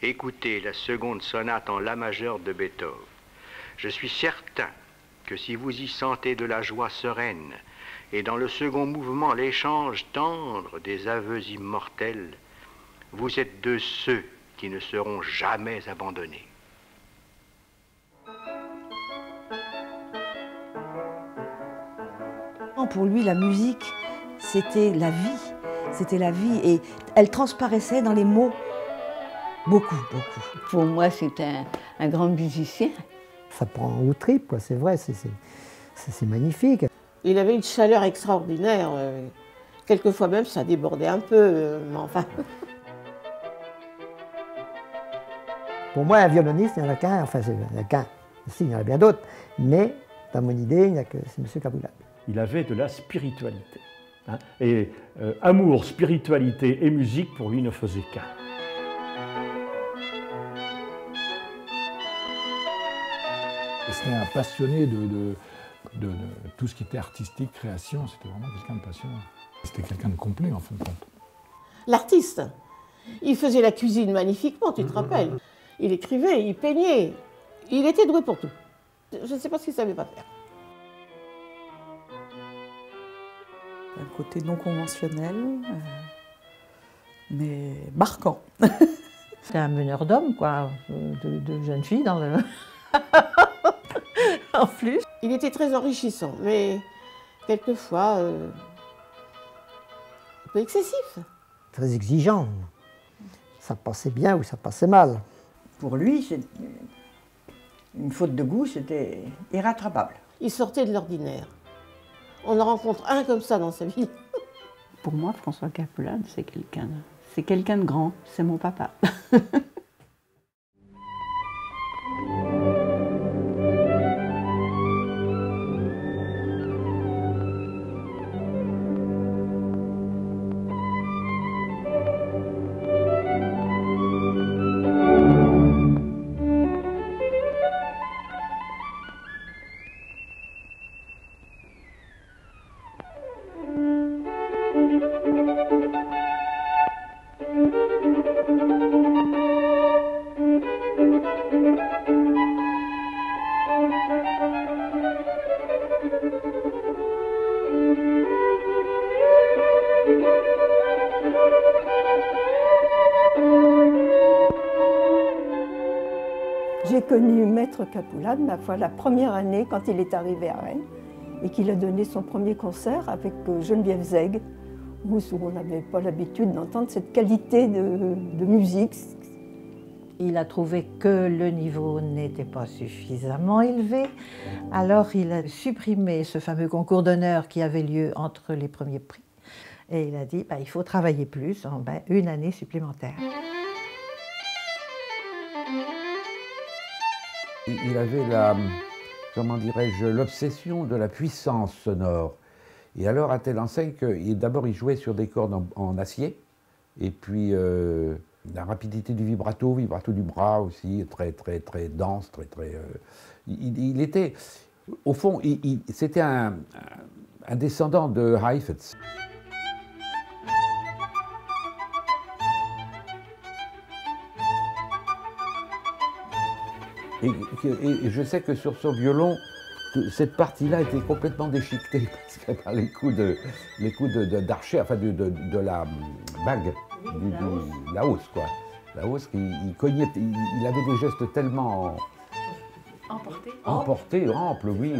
Écoutez la seconde sonate en la majeur de Beethoven. Je suis certain que si vous y sentez de la joie sereine et dans le second mouvement l'échange tendre des aveux immortels, vous êtes de ceux qui ne seront jamais abandonnés. Pour lui, la musique, c'était la vie. C'était la vie et elle transparaissait dans les mots. Beaucoup, beaucoup. Pour moi, c'est un grand musicien. Ça prend aux tripes, quoi. C'est vrai, c'est magnifique. Il avait une chaleur extraordinaire. Quelquefois même, ça débordait un peu, mais enfin... Pour moi, un violoniste, il n'y en a qu'un. Enfin, il n'y en a qu'un. Si, il y en a bien d'autres. Mais, dans mon idée, il n'y a que c'est M. Capoulade. Il avait de la spiritualité. Hein, et amour, spiritualité et musique, pour lui, ne faisaient qu'un. C'était un passionné de tout ce qui était artistique, création. C'était vraiment quelqu'un de passionnant. C'était quelqu'un de complet, en fin de compte. L'artiste, il faisait la cuisine magnifiquement, tu te rappelles. Il écrivait, il peignait. Il était doué pour tout. Je ne sais pas ce qu'il ne savait pas faire. Un côté non conventionnel, mais marquant. C'est un meneur d'hommes, quoi, de jeunes filles dans le... en plus. Il était très enrichissant, mais quelquefois un peu excessif. Très exigeant. Ça passait bien ou ça passait mal. Pour lui, une faute de goût, c'était irrattrapable. Il sortait de l'ordinaire. On en rencontre un comme ça dans sa vie. Pour moi, François Capoulade, c'est quelqu'un de grand, c'est mon papa. J'ai connu Maître Capoulade, ma foi, la première année quand il est arrivé à Rennes et qu'il a donné son premier concert avec Geneviève Zeg, où on n'avait pas l'habitude d'entendre cette qualité de musique. Il a trouvé que le niveau n'était pas suffisamment élevé, alors il a supprimé ce fameux concours d'honneur qui avait lieu entre les premiers prix. Et il a dit, il faut travailler plus, une année supplémentaire. Il avait comment dirais-je, l'obsession de la puissance sonore. Et alors, à telle enseigne que d'abord il jouait sur des cordes en acier, et puis la rapidité du vibrato du bras aussi, très dense, il était, au fond, c'était un descendant de Heifetz. Et je sais que sur son violon, cette partie-là était complètement déchiquetée parce que par les coups d'archet, enfin de la bague, la hausse, quoi. La hausse, il cognait, il avait des gestes tellement emportés, amples, oui.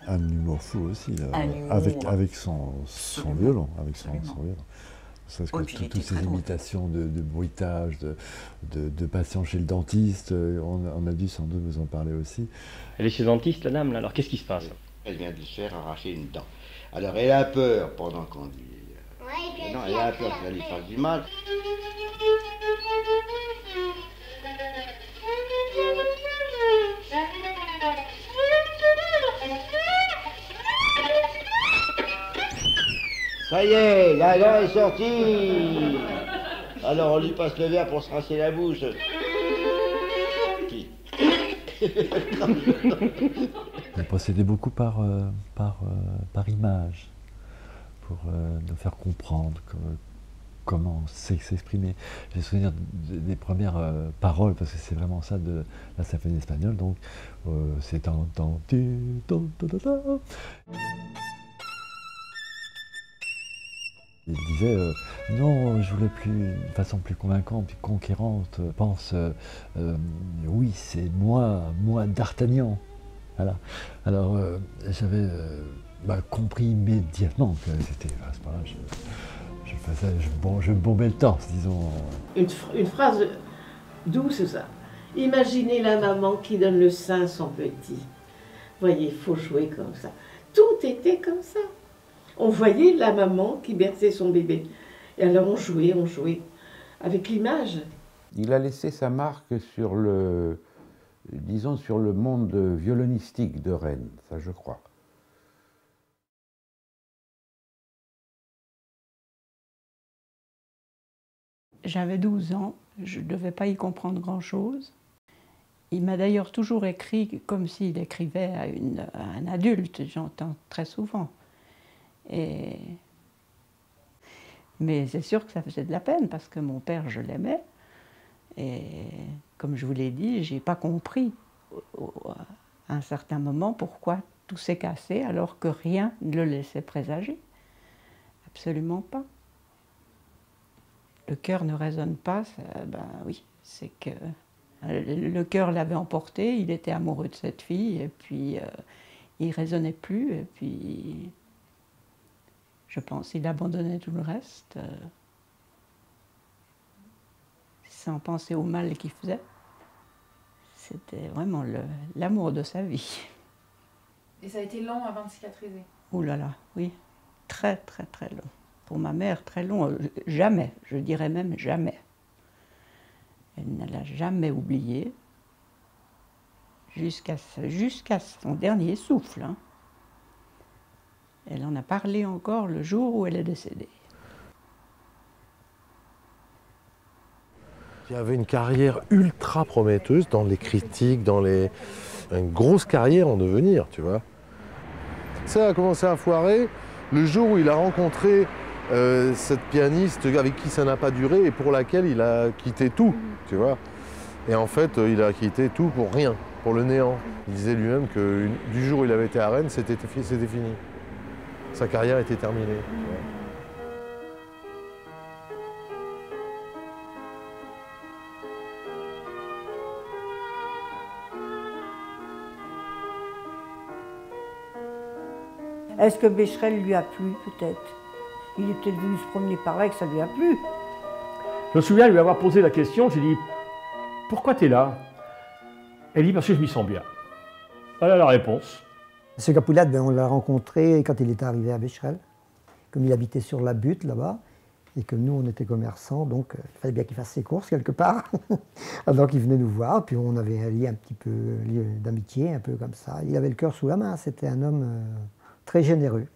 Un humour fou aussi, avec son violon, violon. Parce que toutes ces imitations de bruitage, de patients chez le dentiste, on a dû sans doute vous en parler aussi. Elle est chez le dentiste, la dame, là. Alors qu'est-ce qui se passe? Elle vient de se faire arracher une dent. Alors elle a peur pendant qu'on dit... non, elle a peur qu'elle lui fasse du mal. Ça y est, la dent est sortie. Alors on lui passe le verre pour se rincer la bouche. Qui? Il procédait beaucoup par image, pour nous faire comprendre comment s'exprimer. J'ai souvenir des premières paroles, parce que c'est vraiment ça de la symphonie espagnole, donc c'est il disait non, je voulais plus, de façon plus convaincante, plus conquérante, pense oui, c'est moi d'Artagnan. Voilà. Alors j'avais compris immédiatement que c'était à ce moment-là, je bombais le torse, disons. Une phrase douce, ça. Imaginez la maman qui donne le sein à son petit. Voyez, il faut jouer comme ça. Tout était comme ça. On voyait la maman qui berçait son bébé. Et alors on jouait avec l'image. Il a laissé sa marque sur le, disons, sur le monde violonistique de Rennes, ça je crois. J'avais 12 ans, je ne devais pas y comprendre grand-chose. Il m'a d'ailleurs toujours écrit comme s'il écrivait à un adulte, j'entends très souvent. Mais c'est sûr que ça faisait de la peine, parce que mon père, je l'aimais. Et comme je vous l'ai dit, je n'ai pas compris à un certain moment pourquoi tout s'est cassé, alors que rien ne le laissait présager. Absolument pas. Le cœur ne résonne pas, ben oui, c'est que le cœur l'avait emporté, il était amoureux de cette fille, et puis il ne résonnait plus, et puis je pense qu'il abandonnait tout le reste, sans penser au mal qu'il faisait. C'était vraiment l'amour de sa vie. Et ça a été long avant de cicatriser? Ouh là là, oui, très très très long. Pour ma mère, très long, jamais, je dirais même jamais. Elle ne l'a jamais oublié, jusqu'à son dernier souffle. Hein. Elle en a parlé encore le jour où elle est décédée. Il y avait une carrière ultra prometteuse dans les critiques, une grosse carrière en devenir, tu vois. Ça a commencé à foirer le jour où il a rencontré cette pianiste avec qui ça n'a pas duré et pour laquelle il a quitté tout, tu vois. Et en fait, il a quitté tout pour rien, pour le néant. Il disait lui-même que du jour où il avait été à Rennes, c'était fini. Sa carrière était terminée. Tu vois. Est-ce que Becherel lui a plu, peut-être? Il est peut-être venu se promener par là et que ça lui a plu. Je me souviens lui avoir posé la question, j'ai dit « Pourquoi tu es là ?» Elle dit « Parce que je m'y sens bien. » Voilà la réponse. M. Capoulade, on l'a rencontré quand il était arrivé à Becherel, comme il habitait sur la butte là-bas, et que nous on était commerçants, donc il fallait bien qu'il fasse ses courses quelque part. Donc il venait nous voir, puis on avait un lien un petit peu d'amitié, un peu comme ça. Il avait le cœur sous la main, c'était un homme très généreux.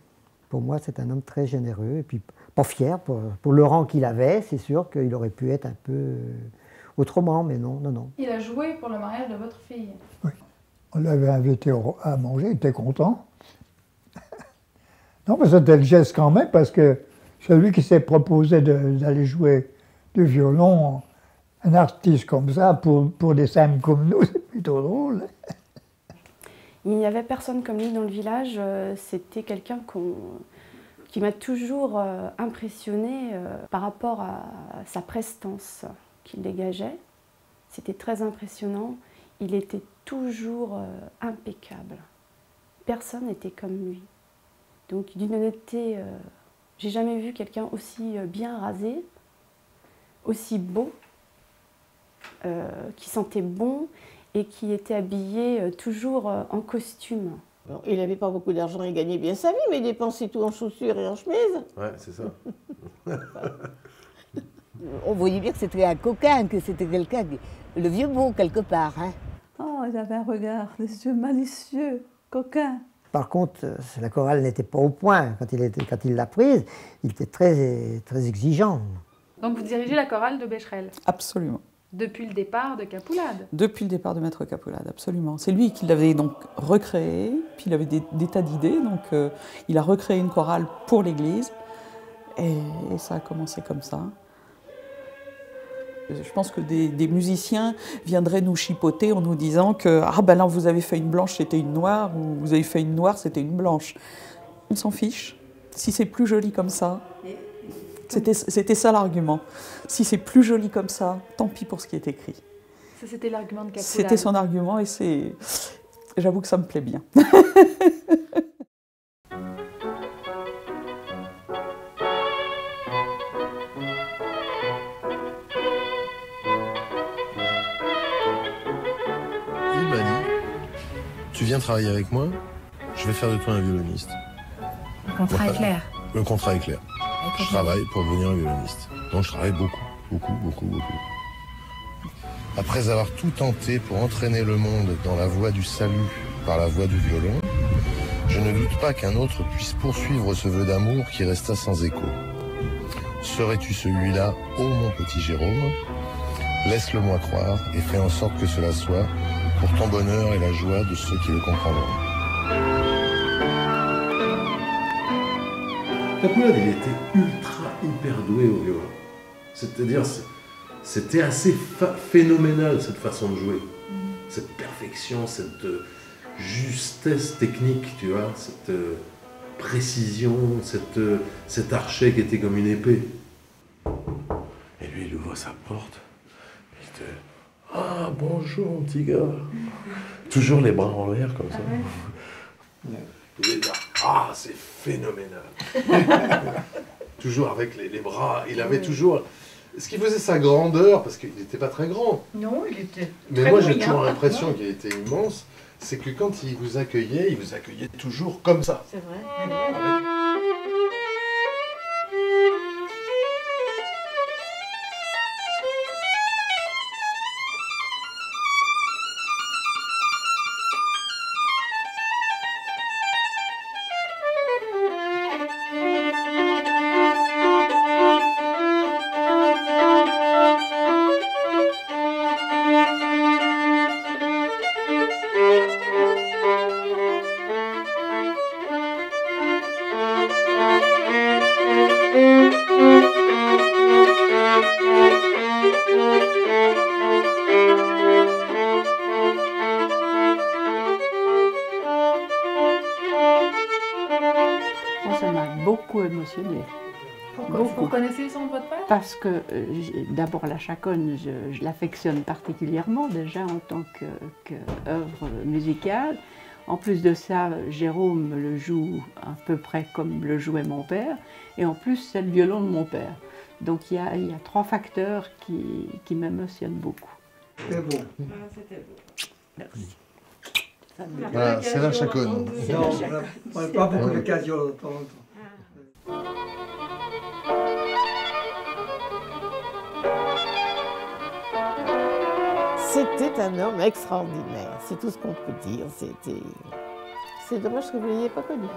Pour moi, c'est un homme très généreux, et puis pas fier pour le rang qu'il avait. C'est sûr qu'il aurait pu être un peu autrement, mais non, non, non. Il a joué pour le mariage de votre fille? Oui. On l'avait invité à manger, il était content. Non, mais c'était le geste quand même, parce que celui qui s'est proposé d'aller jouer du violon, un artiste comme ça, pour des simples comme nous, c'est plutôt drôle. Il n'y avait personne comme lui dans le village. C'était quelqu'un qui m'a toujours impressionnée par rapport à sa prestance qu'il dégageait. C'était très impressionnant. Il était toujours impeccable. Personne n'était comme lui. Donc d'une honnêteté, j'ai jamais vu quelqu'un aussi bien rasé, aussi beau, qui sentait bon et qui était habillé toujours en costume. Bon, il n'avait pas beaucoup d'argent, il gagnait bien sa vie, mais il dépensait tout en chaussures et en chemise. Ouais, c'est ça. On voyait bien que c'était un coquin, que c'était quelqu'un, le vieux beau quelque part. Hein. Oh, il avait un regard, des yeux malicieux, coquin. Par contre, la chorale n'était pas au point. Quand il l'a prise, il était très, très exigeant. Donc vous dirigez la chorale de Becherel? Absolument. Depuis le départ de Capoulade? Depuis le départ de Maître Capoulade, absolument. C'est lui qui l'avait donc recréé, puis il avait des tas d'idées, donc il a recréé une chorale pour l'église, et ça a commencé comme ça. Je pense que des musiciens viendraient nous chipoter en nous disant que « Ah ben là, vous avez fait une blanche, c'était une noire » ou « Vous avez fait une noire, c'était une blanche ». On s'en fiche. Si c'est plus joli comme ça, c'était ça l'argument. Si c'est plus joli comme ça, tant pis pour ce qui est écrit. Ça, c'était l'argument de Capoulade. C'était son argument et c'est... J'avoue que ça me plaît bien. Il m'a dit, tu viens travailler avec moi, je vais faire de toi un violoniste. Le contrat est clair. Le contrat est clair. Je travaille pour devenir un violoniste. Donc je travaille beaucoup. Après avoir tout tenté pour entraîner le monde dans la voie du salut par la voie du violon, je ne doute pas qu'un autre puisse poursuivre ce vœu d'amour qui resta sans écho. Serais-tu celui-là, ô mon petit Jérôme? Laisse-le moi croire et fais en sorte que cela soit pour ton bonheur et la joie de ceux qui le comprendront. Capoulade, il était hyper doué au violon. C'est-à-dire, c'était assez phénoménal cette façon de jouer. Cette perfection, cette justesse technique, tu vois, cette précision, cet archet qui était comme une épée. Et lui, il ouvre sa porte, il était « Ah, bonjour, mon petit gars !» Toujours les bras en l'air, comme ça. Il est là, « Ah, c'est phénoménal !» Toujours avec les bras, il avait toujours... Ce qui faisait sa grandeur, parce qu'il n'était pas très grand. Non, il était Mais moi, j'ai toujours l'impression qu'il était immense, c'est que quand il vous accueillait toujours comme ça. C'est vrai. Ça m'a beaucoup émotionnée. Pourquoi? Vous connaissez le son de votre père? Parce que d'abord la chaconne, je l'affectionne particulièrement déjà en tant qu'œuvre musicale. En plus de ça, Jérôme le joue à peu près comme le jouait mon père. Et en plus, c'est le violon de mon père. Donc il y a 3 facteurs qui m'émotionnent beaucoup. C'était beau. C'était beau. Merci. Voilà, c'est la chaconne. Non, on n'a pas beaucoup d'occasions de temps en temps. C'était un homme extraordinaire, c'est tout ce qu'on peut dire. C'est dommage que vous ne l'ayez pas connu.